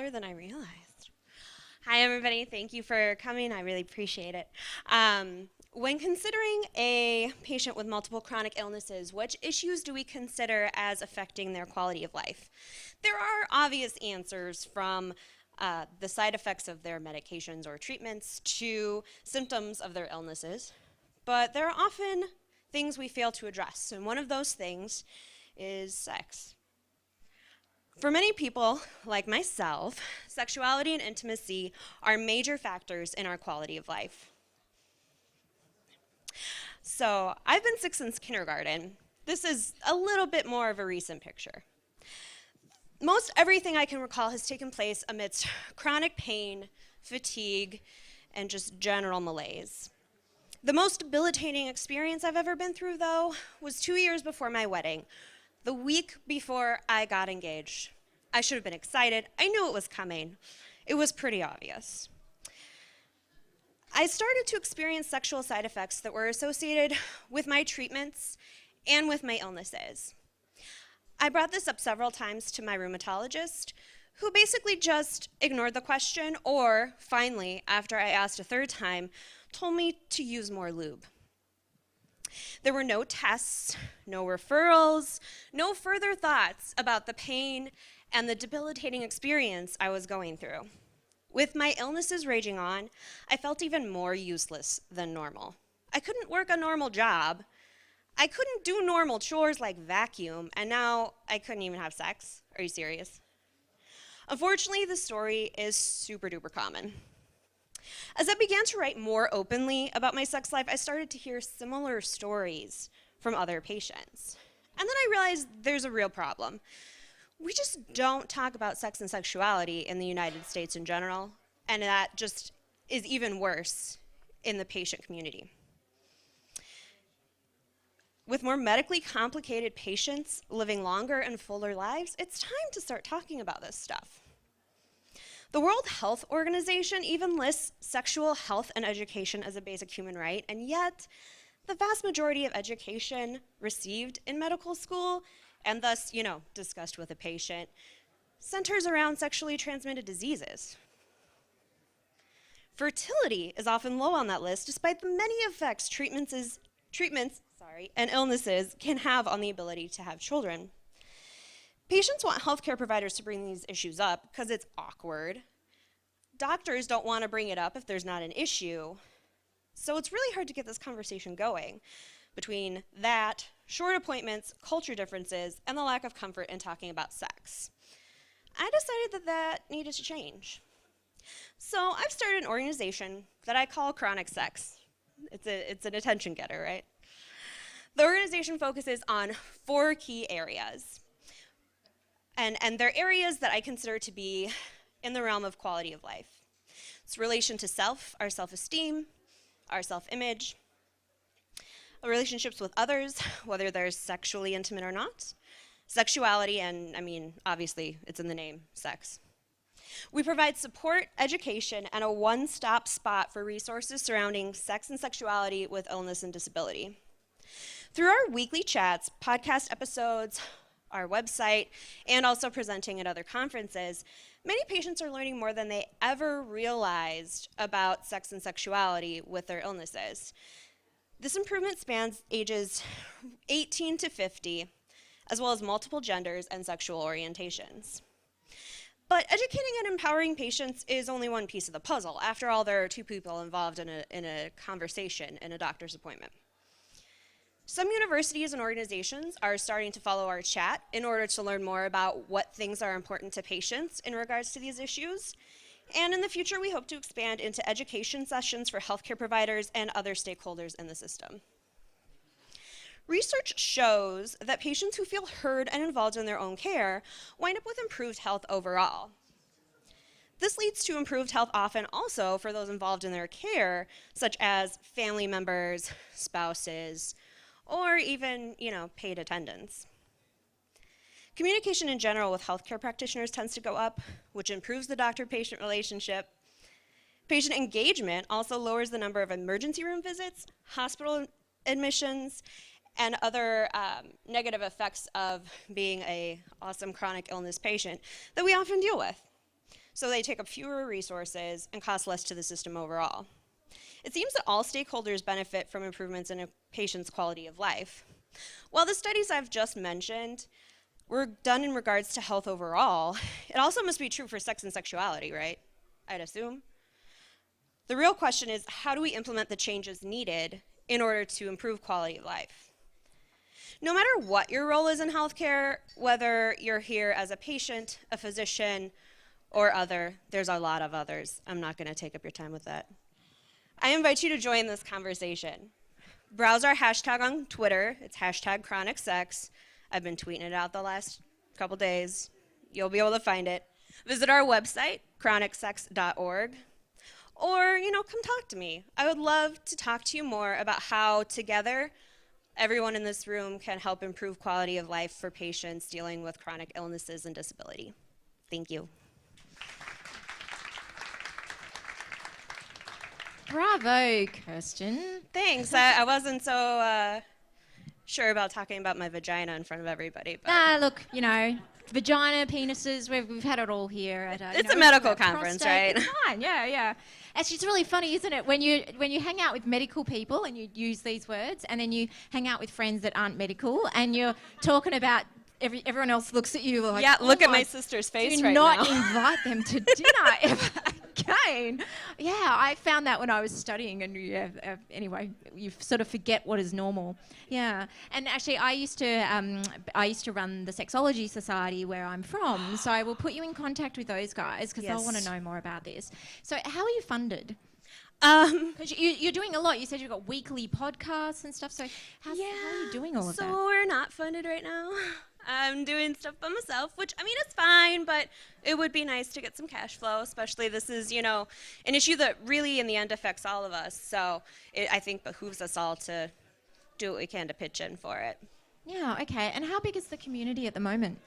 taller than I realized. Hi, everybody. Thank you for coming. I really appreciate it. When considering a patient with multiple chronic illnesses, which issues do we consider as affecting their quality of life? There are obvious answers from the side effects of their medications or treatments to symptoms of their illnesses, but there are often things we fail to address, and one of those things is sex. For many people, like myself, sexuality and intimacy are major factors in our quality of life. So, I've been sick since kindergarten. This is a little bit more of a recent picture. Most everything I can recall has taken place amidst chronic pain, fatigue, and just general malaise. The most debilitating experience I've ever been through, though, was 2 years before my wedding, the week before I got engaged. I should have been excited. I knew it was coming. It was pretty obvious. I started to experience sexual side effects that were associated with my treatments and with my illnesses. I brought this up several times to my rheumatologist, who basically just ignored the question, or finally, after I asked a third time, told me to use more lube. There were no tests, no referrals, no further thoughts about the pain and the debilitating experience I was going through. With my illnesses raging on, I felt even more useless than normal. I couldn't work a normal job. I couldn't do normal chores like vacuum, and now I couldn't even have sex. Are you serious? Unfortunately, the story is super duper common. As I began to write more openly about my sex life, I started to hear similar stories from other patients. And then I realized there's a real problem. We just don't talk about sex and sexuality in the United States in general, and that just is even worse in the patient community. With more medically complicated patients living longer and fuller lives, it's time to start talking about this stuff. The World Health Organization even lists sexual health and education as a basic human right, and yet the vast majority of education received in medical school, and thus, discussed with a patient, centers around sexually transmitted diseases. Fertility is often low on that list, despite the many effects treatments and illnesses can have on the ability to have children. Patients want healthcare providers to bring these issues up because it's awkward. Doctors don't want to bring it up if there's not an issue. So it's really hard to get this conversation going between that, short appointments, culture differences, and the lack of comfort in talking about sex. I decided that needed to change. So I've started an organization that I call Chronic Sex. It's an attention getter, right? The organization focuses on 4 key areas. And they're areas that I consider to be in the realm of quality of life. It's relation to self, our self-esteem, our self-image, relationships with others, whether they're sexually intimate or not, sexuality, and obviously it's in the name, sex. We provide support, education, and a one-stop spot for resources surrounding sex and sexuality with illness and disability. Through our weekly chats, podcast episodes, our website, and also presenting at other conferences, many patients are learning more than they ever realized about sex and sexuality with their illnesses. This improvement spans ages 18 to 50, as well as multiple genders and sexual orientations. But educating and empowering patients is only one piece of the puzzle. After all, there are 2 people involved in a conversation in a doctor's appointment. Some universities and organizations are starting to follow our chat in order to learn more about what things are important to patients in regards to these issues. And in the future, we hope to expand into education sessions for healthcare providers and other stakeholders in the system. Research shows that patients who feel heard and involved in their own care wind up with improved health overall. This leads to improved health often also for those involved in their care, such as family members, spouses, or even, paid attendants. Communication in general with healthcare practitioners tends to go up, which improves the doctor-patient relationship. Patient engagement also lowers the number of emergency room visits, hospital admissions, and other negative effects of being an awesome chronic illness patient that we often deal with. so they take up fewer resources and cost less to the system overall. It seems that all stakeholders benefit from improvements in a patient's quality of life. While the studies I've just mentioned were done in regards to health overall, it also must be true for sex and sexuality, right? I'd assume. The real question is, how do we implement the changes needed in order to improve quality of life? No matter what your role is in healthcare, whether you're here as a patient, a physician, or other, there's a lot of others. I'm not going to take up your time with that. I invite you to join this conversation. Browse our hashtag on Twitter. It's hashtag chronic sex. I've been tweeting it out the last couple days. You'll be able to find it. Visit our website, chronicsex.org. Or, come talk to me. I would love to talk to you more about how together everyone in this room can help improve quality of life for patients dealing with chronic illnesses and disability. Thank you. Bravo, Kirsten. Thanks. I wasn't so sure about talking about my vagina in front of everybody. But Look, vagina, penises, we've had it all here. It's a medical conference, prostate. right? It's fine, yeah. Actually, it's really funny, isn't it, when you hang out with medical people and you use these words, and then you hang out with friends that aren't medical, and you're talking about everyone else looks at you like, yeah, look at my sister's face right now. Do not invite them to dinner ever again. Yeah, I found that when I was studying, and anyway, you sort of forget what is normal. Yeah, and actually, I used to run the Sexology Society where I'm from, so I will put you in contact with those guys because they'll want to know more about this. So, how are you funded? Because you're doing a lot. You said you've got weekly podcasts and stuff. So how are you doing all of that? So we're not funded right now. I'm doing stuff by myself, which, it's fine, but it would be nice to get some cash flow, especially this is, an issue that really in the end affects all of us. So I think behooves us all to do what we can to pitch in for it. Yeah, okay. And how big is the community at the moment?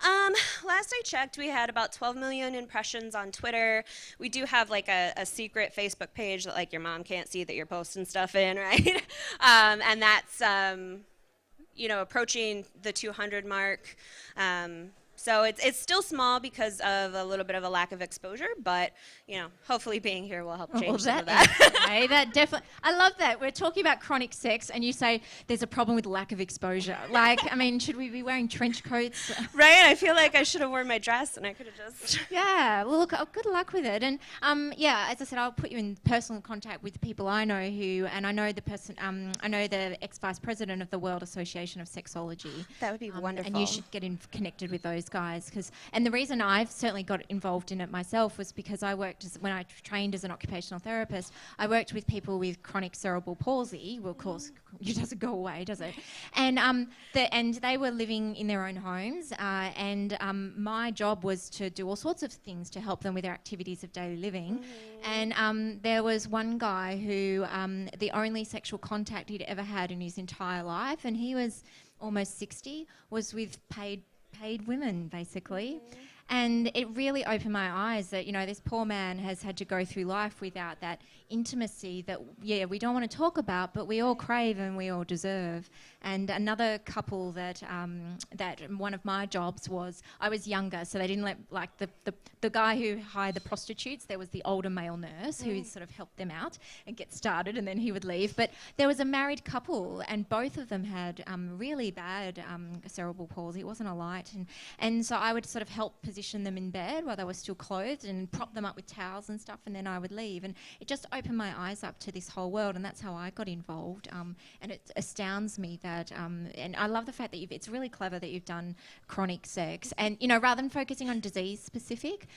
Last I checked, we had about 12 million impressions on Twitter. We do have like a secret Facebook page that like your mom can't see that you're posting stuff in, right? And that's, approaching the 200 mark. So it's still small because of a little bit of a lack of exposure, but hopefully being here will help change some of that. That definitely. I love that. We're talking about chronic sex, and you say there's a problem with lack of exposure. Should we be wearing trench coats? Right. I feel like I should have worn my dress, and I could have just. Yeah. Well, look. Good luck with it. And as I said, I'll put you in personal contact with the people I know and I know the person. I know the ex-vice president of the World Association of Sexology. That would be wonderful. And you should get connected with those guys, and the reason I've certainly got involved in it myself was because when I trained as an occupational therapist, I worked with people with chronic cerebral palsy. Well, of course, it doesn't go away, does it? And they were living in their own homes, and my job was to do all sorts of things to help them with their activities of daily living. And there was one guy who the only sexual contact he'd ever had in his entire life, and he was almost 60, was with paid women, basically. And it really opened my eyes that, this poor man has had to go through life without that intimacy that, we don't want to talk about, but we all crave and we all deserve. And another couple that one of my jobs was, I was younger, so they didn't let, the guy who hired the prostitutes, there was the older male nurse who sort of helped them out and get started, and then he would leave. But there was a married couple, and both of them had really bad cerebral palsy. It wasn't a light. And so I would sort of help position them in bed while they were still clothed and prop them up with towels and stuff, and then I would leave. And it just opened my eyes up to this whole world, and that's how I got involved. And it astounds me that, and I love the fact that it's really clever that you've done chronic sex, and rather than focusing on disease specific,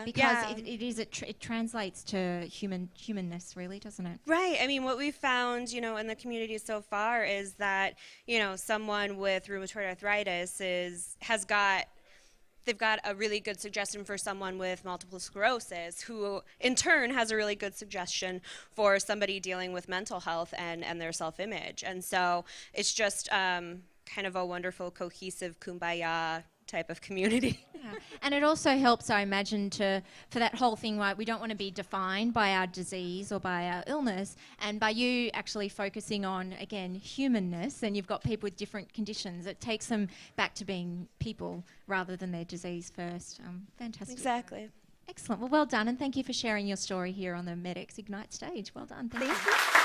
because it translates to humanness, really, doesn't it? Right. What we've found, in the community so far is that, someone with rheumatoid arthritis they've got a really good suggestion for someone with multiple sclerosis, who in turn has a really good suggestion for somebody dealing with mental health and their self-image. And so it's just kind of a wonderful, cohesive kumbaya type of community. Yeah. And it also helps, I imagine, for that whole thing, right? We don't want to be defined by our disease or by our illness. And by you actually focusing on, again, humanness, and you've got people with different conditions, it takes them back to being people rather than their disease first. Fantastic. Exactly. Excellent. Well done, and thank you for sharing your story here on the MEDX Ignite stage. Well done. Thank you. Thank you.